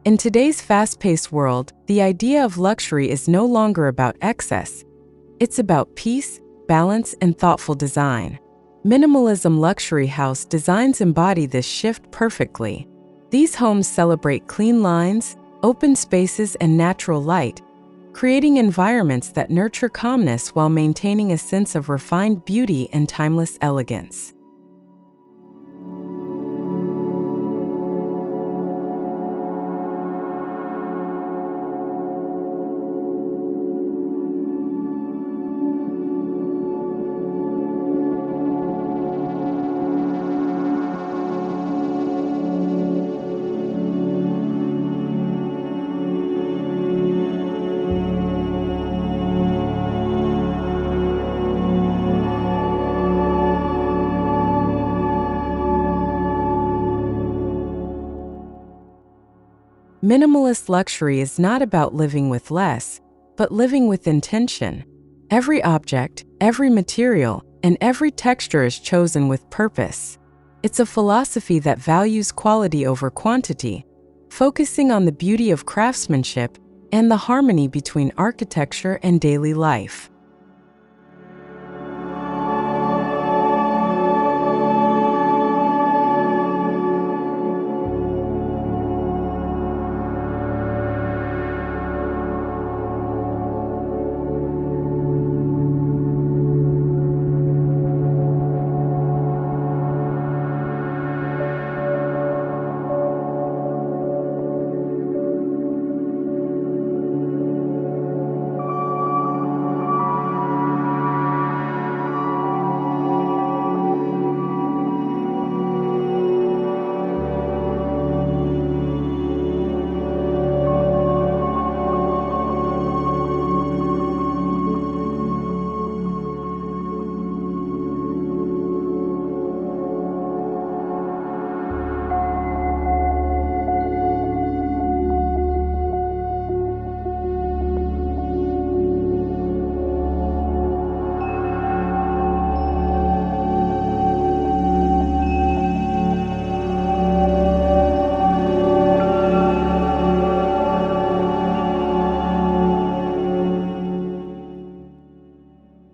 In today's fast-paced world, the idea of luxury is no longer about excess. It's about peace, balance, and thoughtful design. Minimalism Luxury House Designs embody this shift perfectly. These homes celebrate clean lines, open spaces, and natural light, creating environments that nurture calmness while maintaining a sense of refined beauty and timeless elegance. Minimalist luxury is not about living with less, but living with intention. Every object, every material, and every texture is chosen with purpose. It's a philosophy that values quality over quantity, focusing on the beauty of craftsmanship and the harmony between architecture and daily life.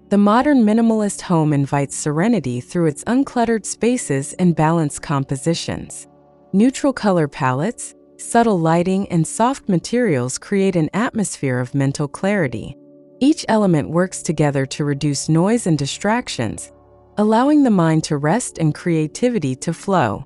The modern minimalist home invites serenity through its uncluttered spaces and balanced compositions. Neutral color palettes, subtle lighting, and soft materials create an atmosphere of mental clarity. Each element works together to reduce noise and distractions, allowing the mind to rest and creativity to flow.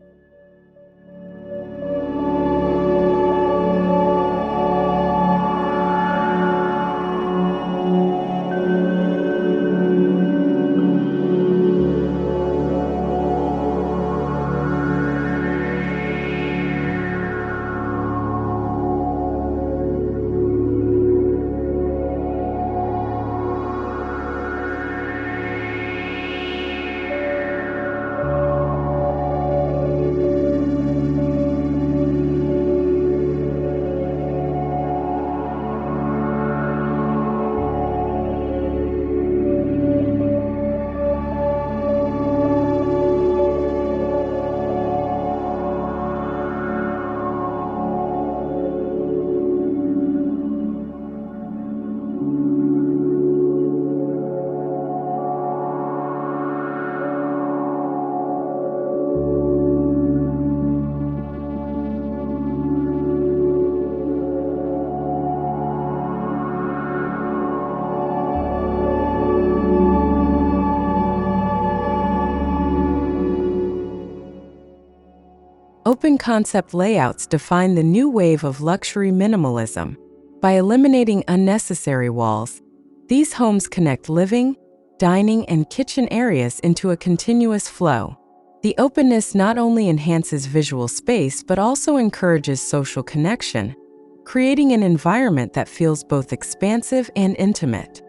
Open concept layouts define the new wave of luxury minimalism. By eliminating unnecessary walls, these homes connect living, dining, and kitchen areas into a continuous flow. The openness not only enhances visual space but also encourages social connection, creating an environment that feels both expansive and intimate.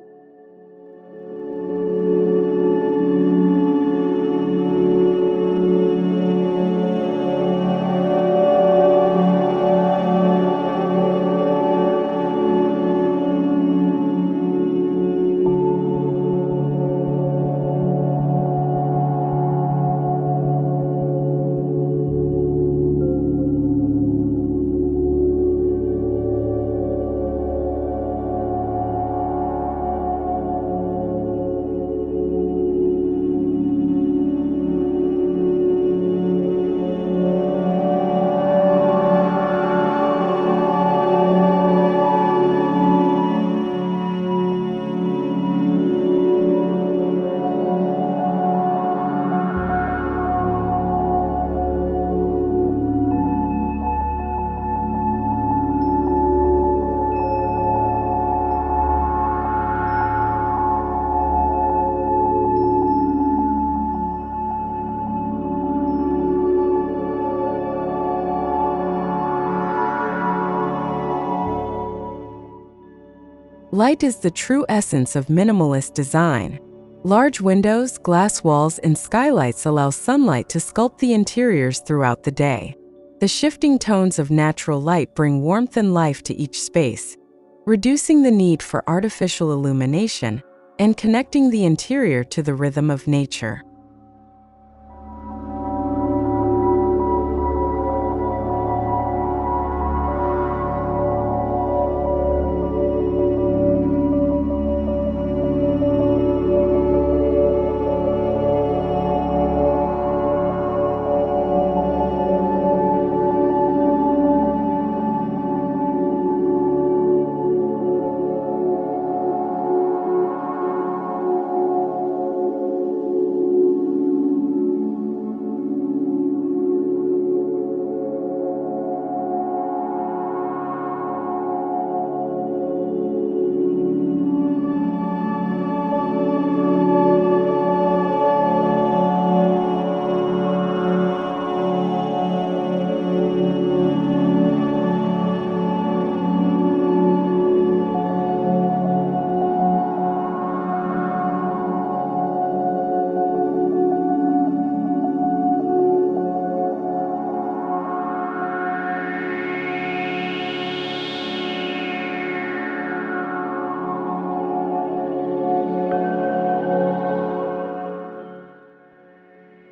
Light is the true essence of minimalist design. Large windows, glass walls, and skylights allow sunlight to sculpt the interiors throughout the day. The shifting tones of natural light bring warmth and life to each space, reducing the need for artificial illumination and connecting the interior to the rhythm of nature.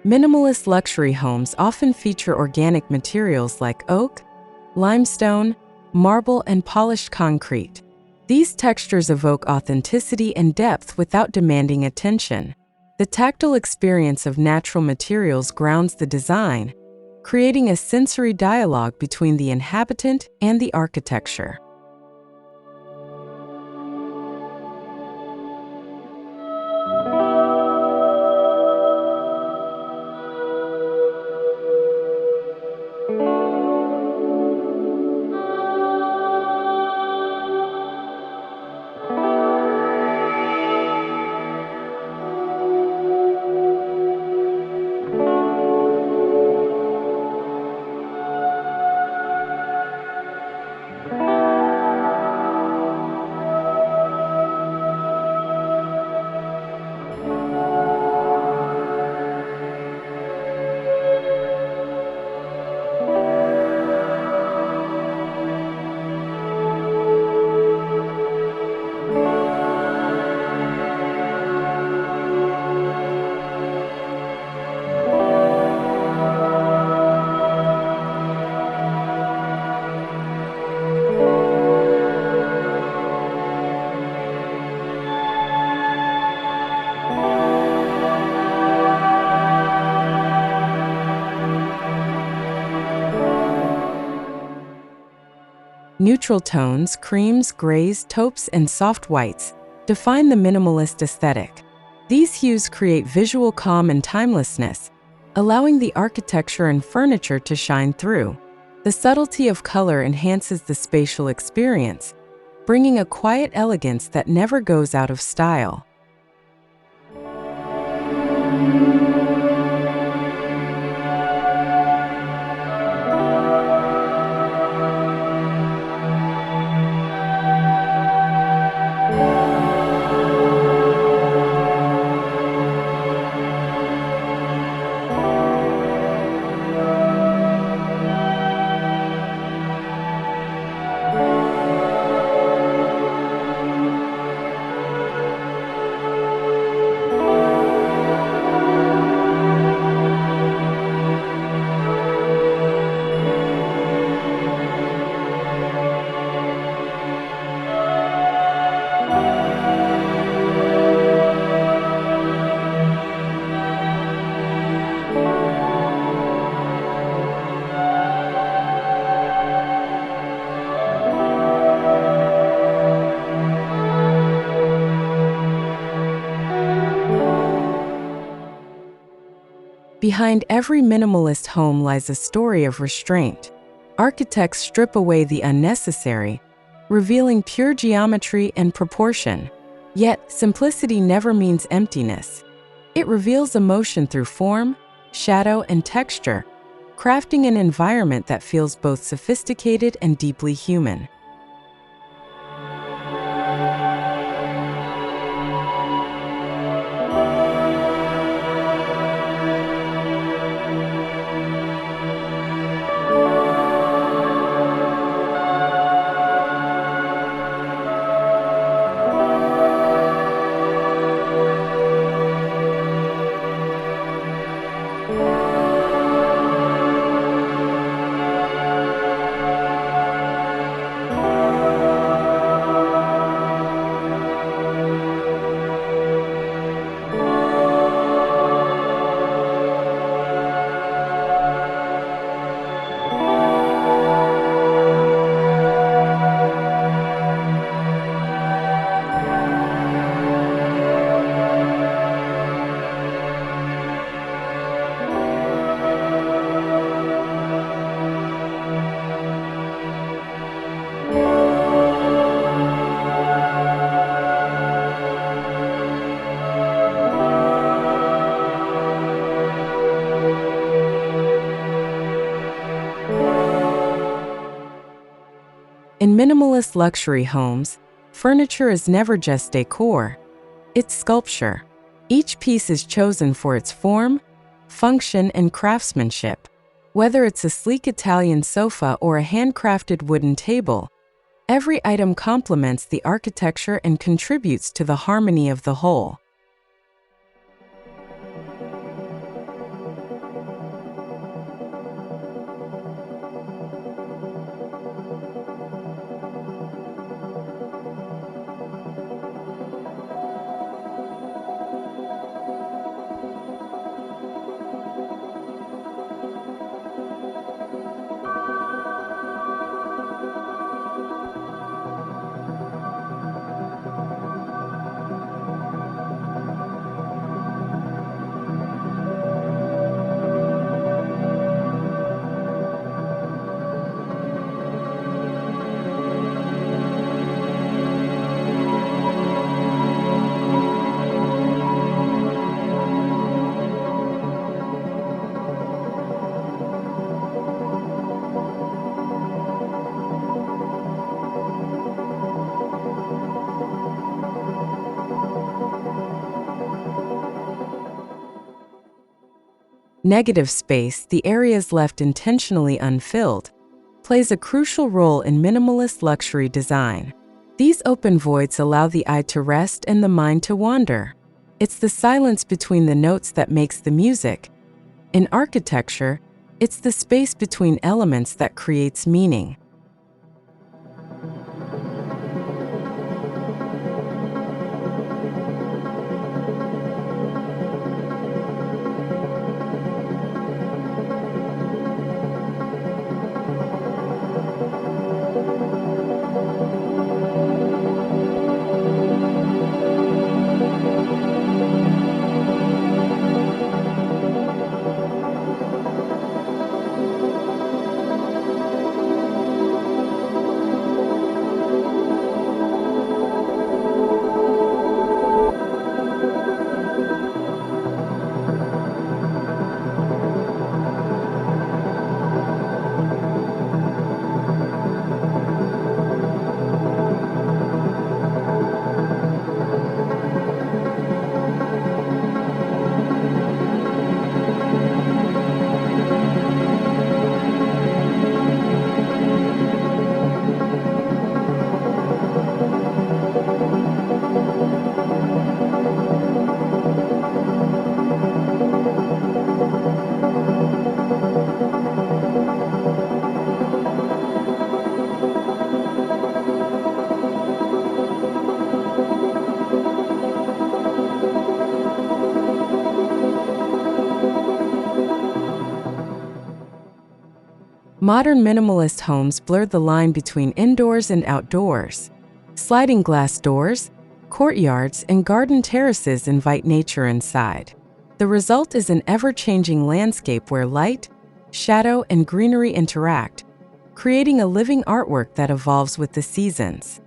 Minimalist luxury homes often feature organic materials like oak, limestone, marble, and polished concrete. These textures evoke authenticity and depth without demanding attention. The tactile experience of natural materials grounds the design, creating a sensory dialogue between the inhabitant and the architecture. Neutral tones, creams, grays, taupes, and soft whites define the minimalist aesthetic. These hues create visual calm and timelessness, allowing the architecture and furniture to shine through. The subtlety of color enhances the spatial experience, bringing a quiet elegance that never goes out of style. Behind every minimalist home lies a story of restraint. Architects strip away the unnecessary, revealing pure geometry and proportion. Yet, simplicity never means emptiness. It reveals emotion through form, shadow, and texture, crafting an environment that feels both sophisticated and deeply human. minimalist luxury homes, furniture is never just decor. It's sculpture. Each piece is chosen for its form, function, and craftsmanship. Whether it's a sleek Italian sofa or a handcrafted wooden table, every item complements the architecture and contributes to the harmony of the whole. Negative space, the areas left intentionally unfilled, plays a crucial role in minimalist luxury design. These open voids allow the eye to rest and the mind to wander. It's the silence between the notes that makes the music. In architecture, it's the space between elements that creates meaning. Modern minimalist homes blur the line between indoors and outdoors. Sliding glass doors, courtyards, and garden terraces invite nature inside. The result is an ever-changing landscape where light, shadow, and greenery interact, creating a living artwork that evolves with the seasons.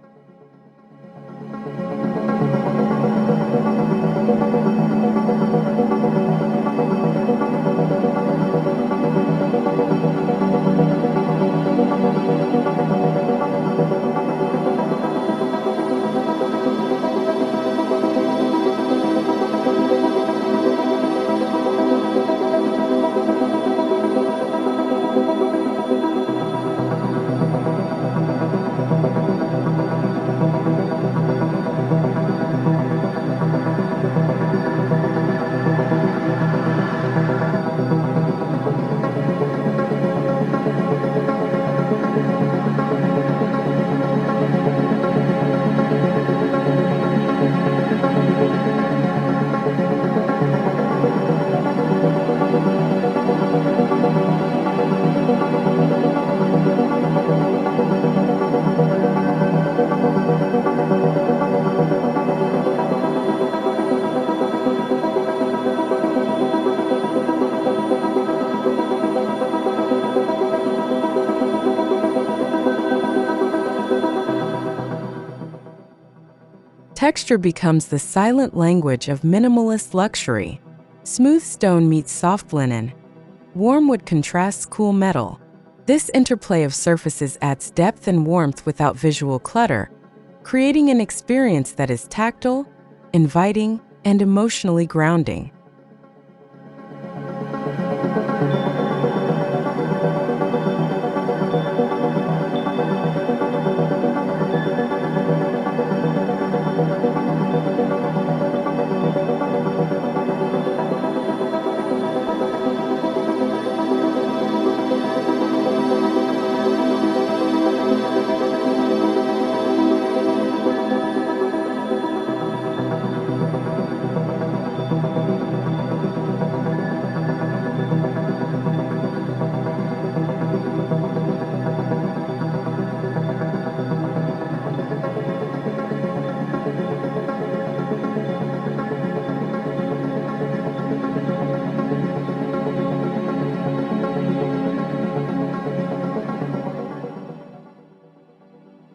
Texture becomes the silent language of minimalist luxury. Smooth stone meets soft linen. Warm wood contrasts cool metal. This interplay of surfaces adds depth and warmth without visual clutter, creating an experience that is tactile, inviting, and emotionally grounding.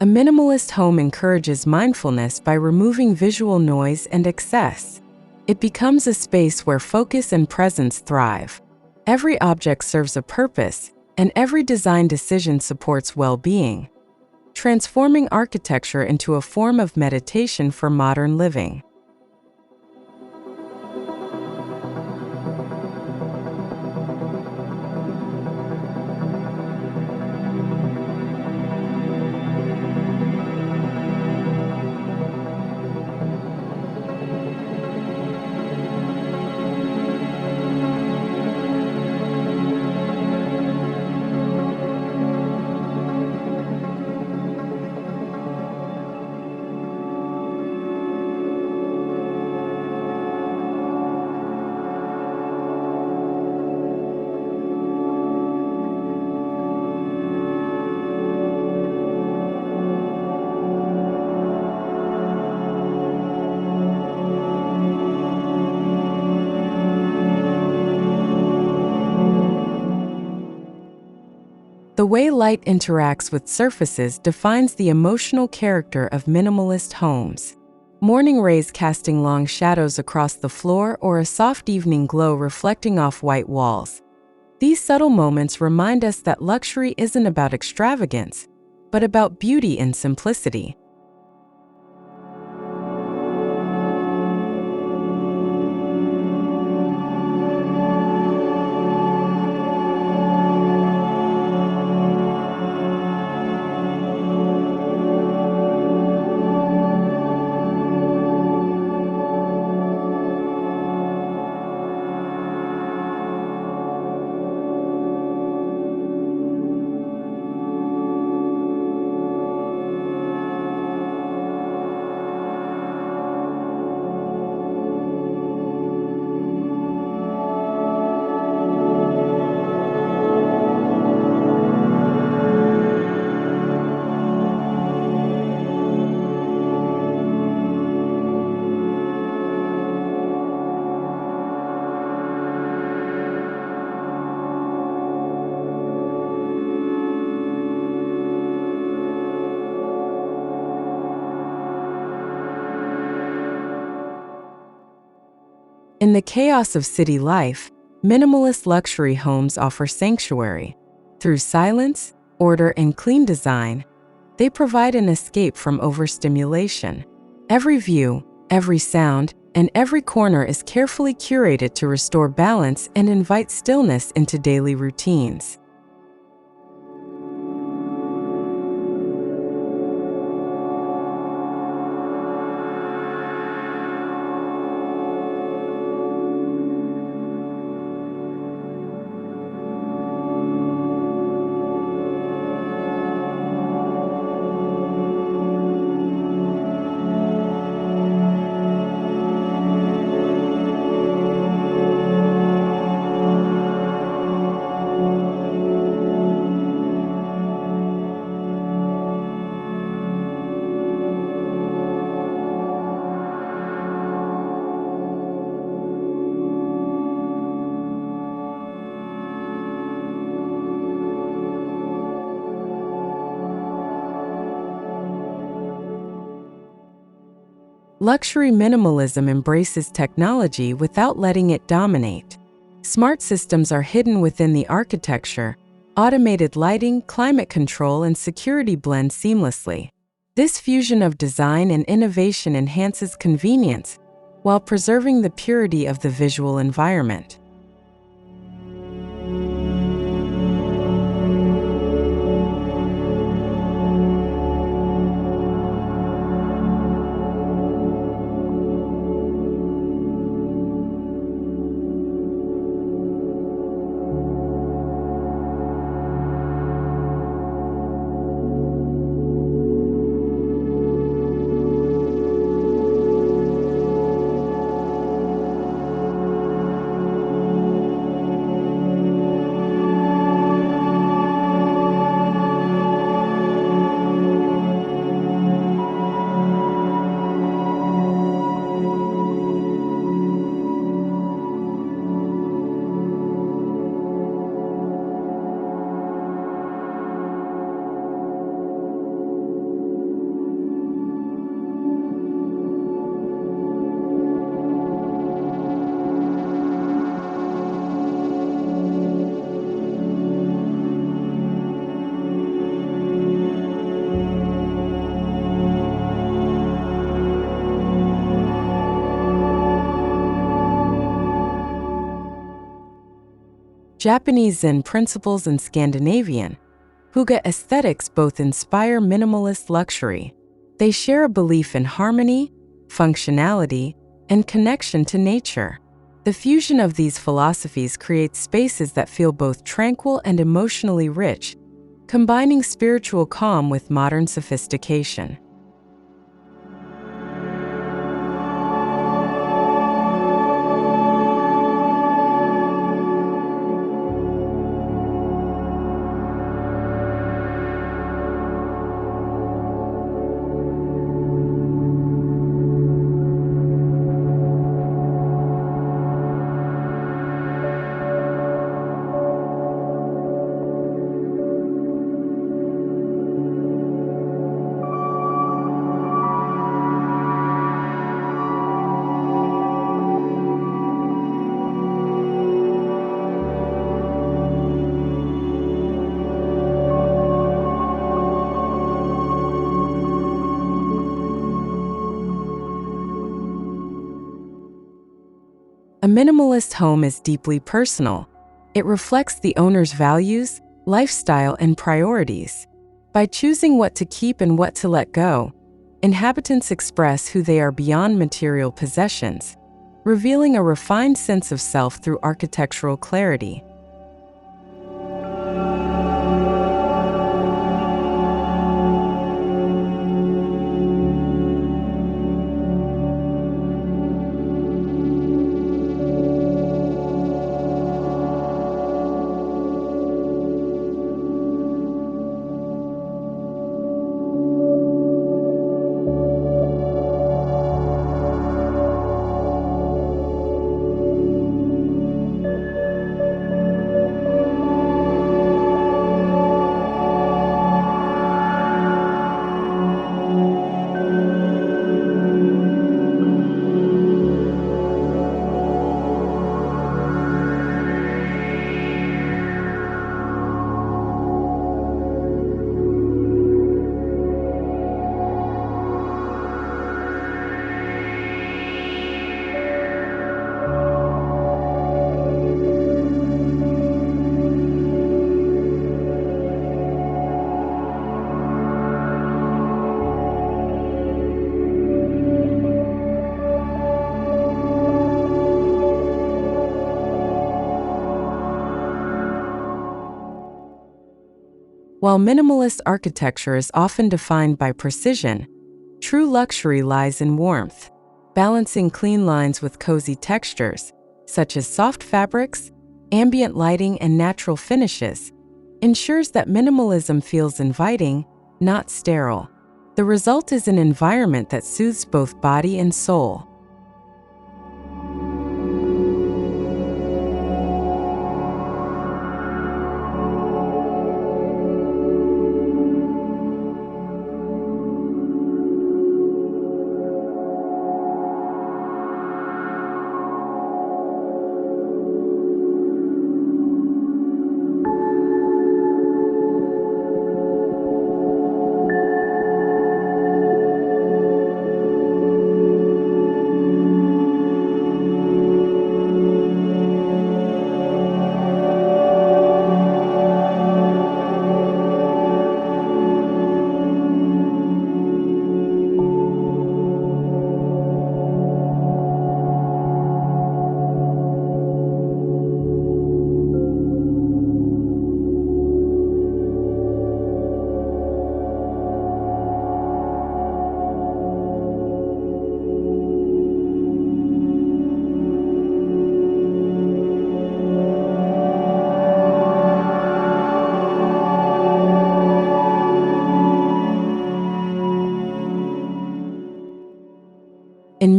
A minimalist home encourages mindfulness by removing visual noise and excess. It becomes a space where focus and presence thrive. Every object serves a purpose, and every design decision supports well-being, transforming architecture into a form of meditation for modern living. The way light interacts with surfaces defines the emotional character of minimalist homes. Morning rays casting long shadows across the floor or a soft evening glow reflecting off white walls. These subtle moments remind us that luxury isn't about extravagance, but about beauty and simplicity. In the chaos of city life, minimalist luxury homes offer sanctuary. Through silence, order, and clean design, they provide an escape from overstimulation. Every view, every sound, and every corner is carefully curated to restore balance and invite stillness into daily routines. Luxury minimalism embraces technology without letting it dominate. Smart systems are hidden within the architecture, Automated lighting, climate control, and security blend seamlessly. This fusion of design and innovation enhances convenience while preserving the purity of the visual environment. Japanese Zen principles and Scandinavian, Hygge aesthetics both inspire minimalist luxury. They share a belief in harmony, functionality, and connection to nature. The fusion of these philosophies creates spaces that feel both tranquil and emotionally rich, combining spiritual calm with modern sophistication. A minimalist home is deeply personal. It reflects the owner's values, lifestyle, and priorities. By choosing what to keep and what to let go, inhabitants express who they are beyond material possessions, revealing a refined sense of self through architectural clarity. While minimalist architecture is often defined by precision, true luxury lies in warmth. Balancing clean lines with cozy textures, such as soft fabrics, ambient lighting, and natural finishes, ensures that minimalism feels inviting, not sterile. The result is an environment that soothes both body and soul.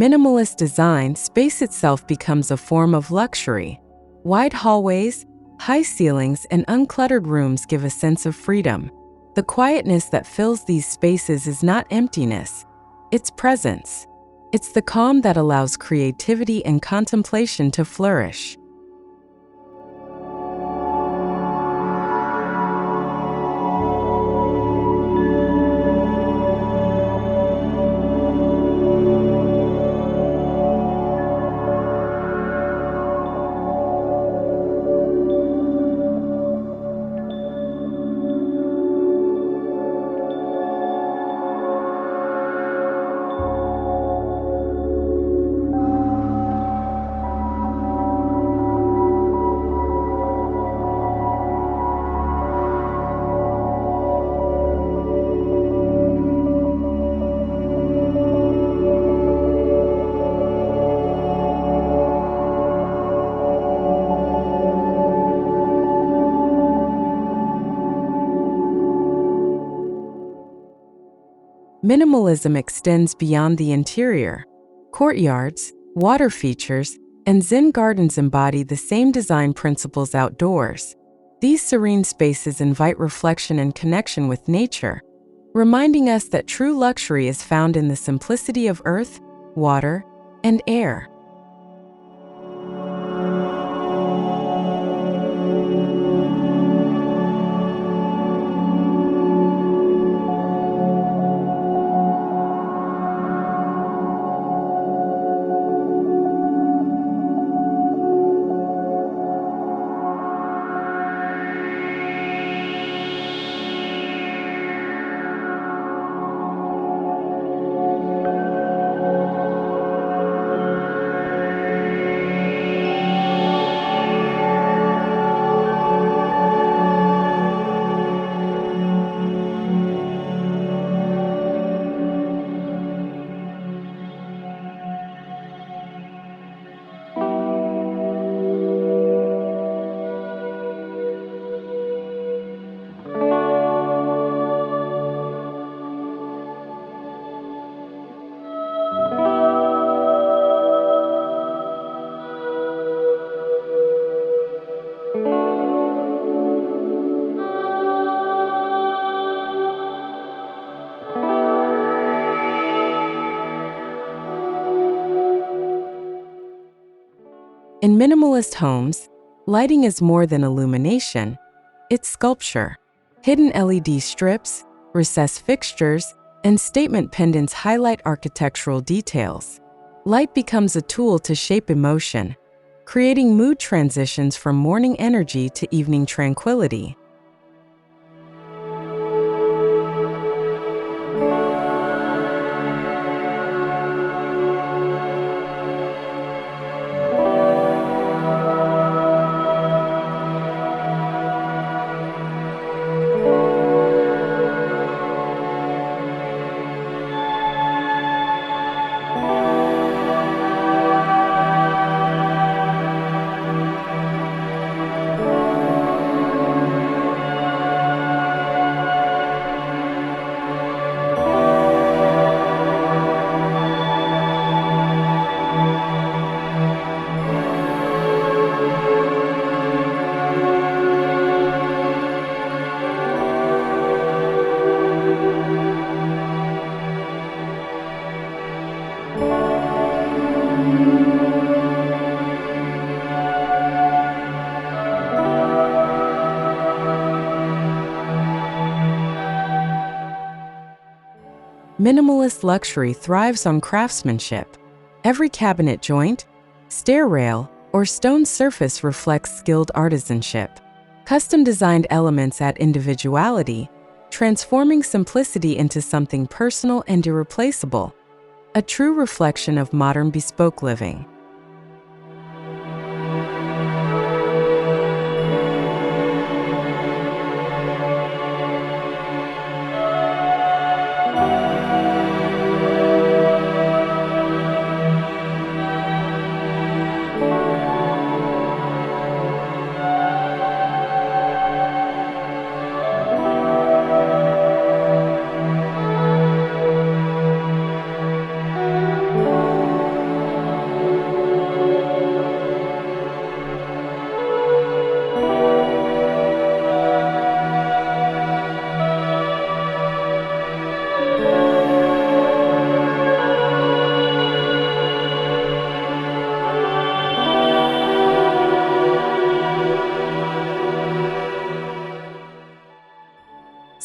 minimalist design, space itself becomes a form of luxury. Wide hallways, high ceilings, and uncluttered rooms give a sense of freedom. The quietness that fills these spaces is not emptiness, it's presence. It's the calm that allows creativity and contemplation to flourish. Minimalism extends beyond the interior. Courtyards, water features, and Zen gardens embody the same design principles outdoors. These serene spaces invite reflection and connection with nature, reminding us that true luxury is found in the simplicity of earth, water, and air. In minimalist homes, lighting is more than illumination, it's sculpture. Hidden LED strips, recessed fixtures, and statement pendants highlight architectural details. Light becomes a tool to shape emotion, creating mood transitions from morning energy to evening tranquility. Minimalist luxury thrives on craftsmanship. Every cabinet joint, stair rail, or stone surface reflects skilled artisanship. Custom-designed elements add individuality, transforming simplicity into something personal and irreplaceable, a true reflection of modern bespoke living.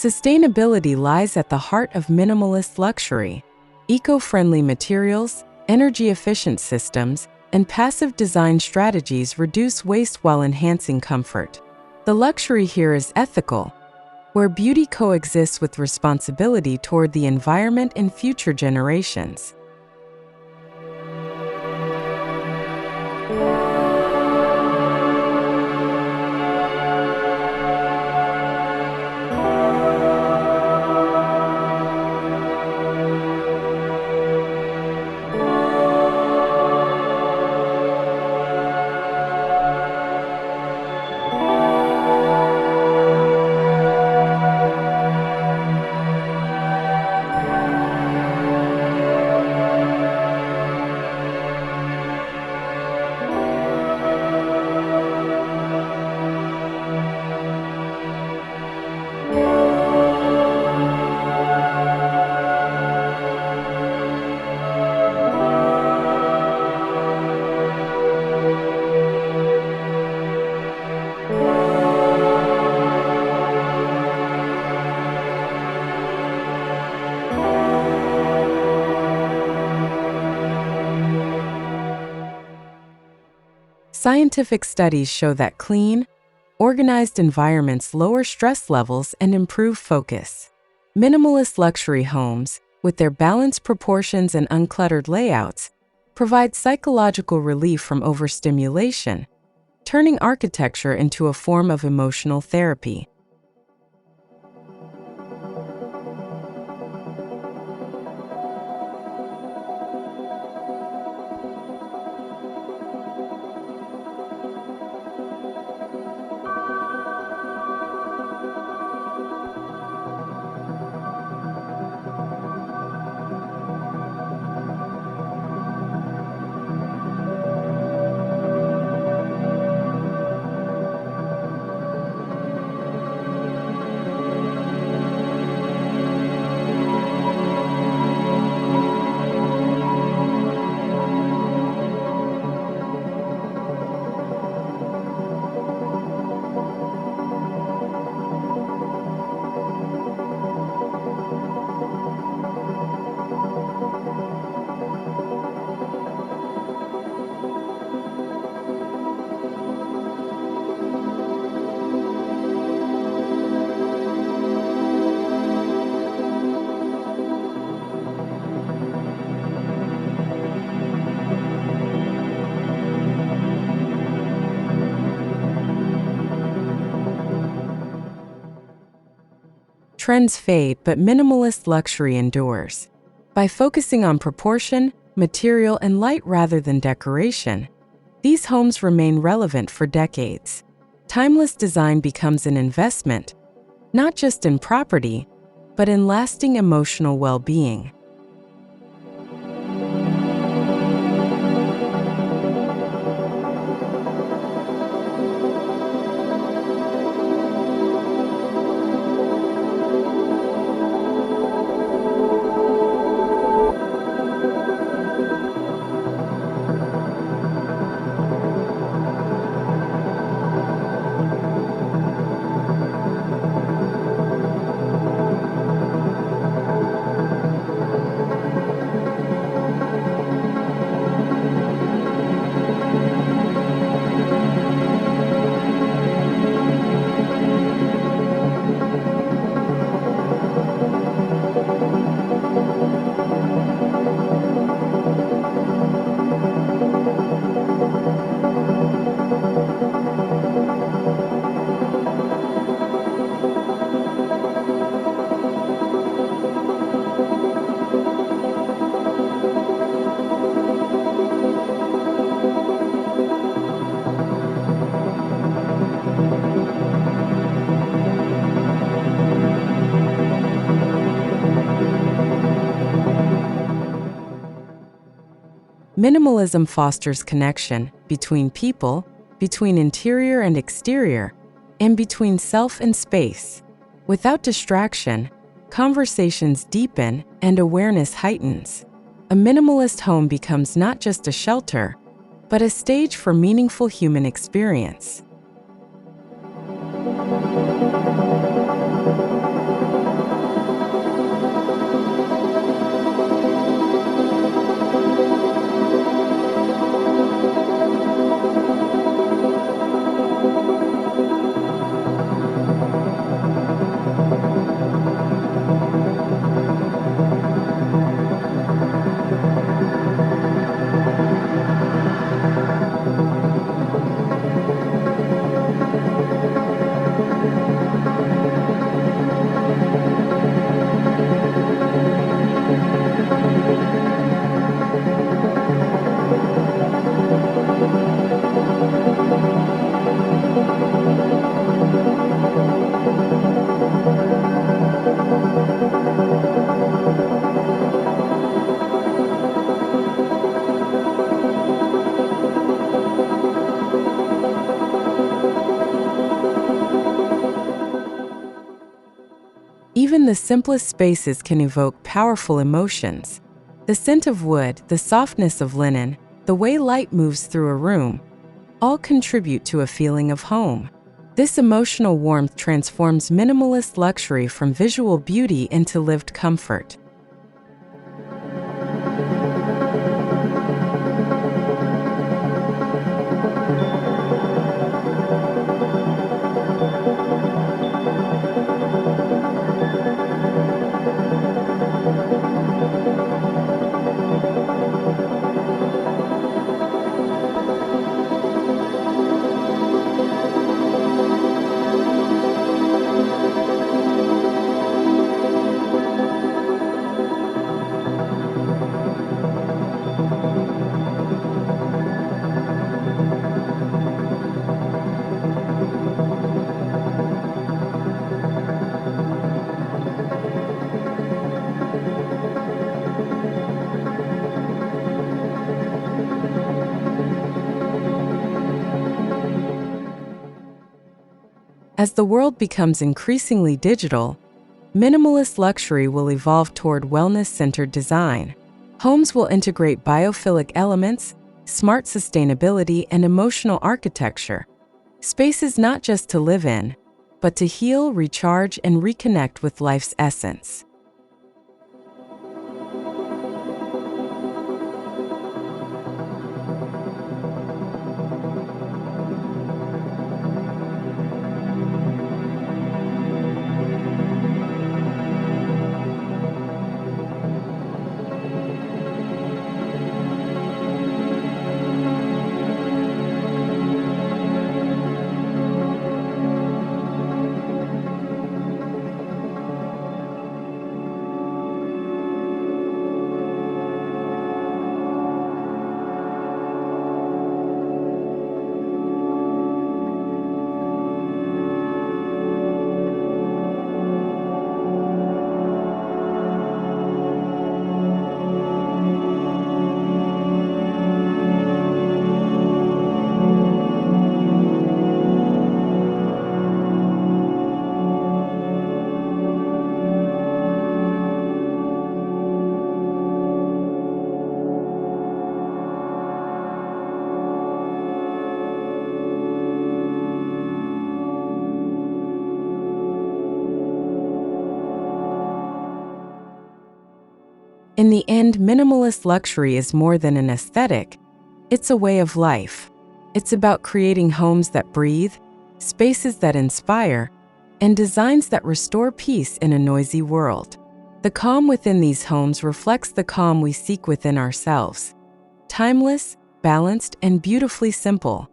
Sustainability lies at the heart of minimalist luxury. Eco-friendly materials, energy-efficient systems, and passive design strategies reduce waste while enhancing comfort. The luxury here is ethical, where beauty coexists with responsibility toward the environment and future generations. Scientific studies show that clean, organized environments lower stress levels and improve focus. Minimalist luxury homes, with their balanced proportions and uncluttered layouts, provide psychological relief from overstimulation, turning architecture into a form of emotional therapy. Trends fade, but minimalist luxury endures. By focusing on proportion, material, and light rather than decoration, these homes remain relevant for decades. Timeless design becomes an investment, not just in property, but in lasting emotional well-being. Minimalism fosters connection between people, between interior and exterior, and between self and space. Without distraction, conversations deepen and awareness heightens. A minimalist home becomes not just a shelter, but a stage for meaningful human experience. Even the simplest spaces can evoke powerful emotions. The scent of wood, the softness of linen, the way light moves through a room, all contribute to a feeling of home. This emotional warmth transforms minimalist luxury from visual beauty into lived comfort. As the world becomes increasingly digital, minimalist luxury will evolve toward wellness-centered design. Homes will integrate biophilic elements, smart sustainability, and emotional architecture. Spaces not just to live in, but to heal, recharge, and reconnect with life's essence. In the end, minimalist luxury is more than an aesthetic. It's a way of life. It's about creating homes that breathe, spaces that inspire, and designs that restore peace in a noisy world. The calm within these homes reflects the calm we seek within ourselves. Timeless, balanced, and beautifully simple.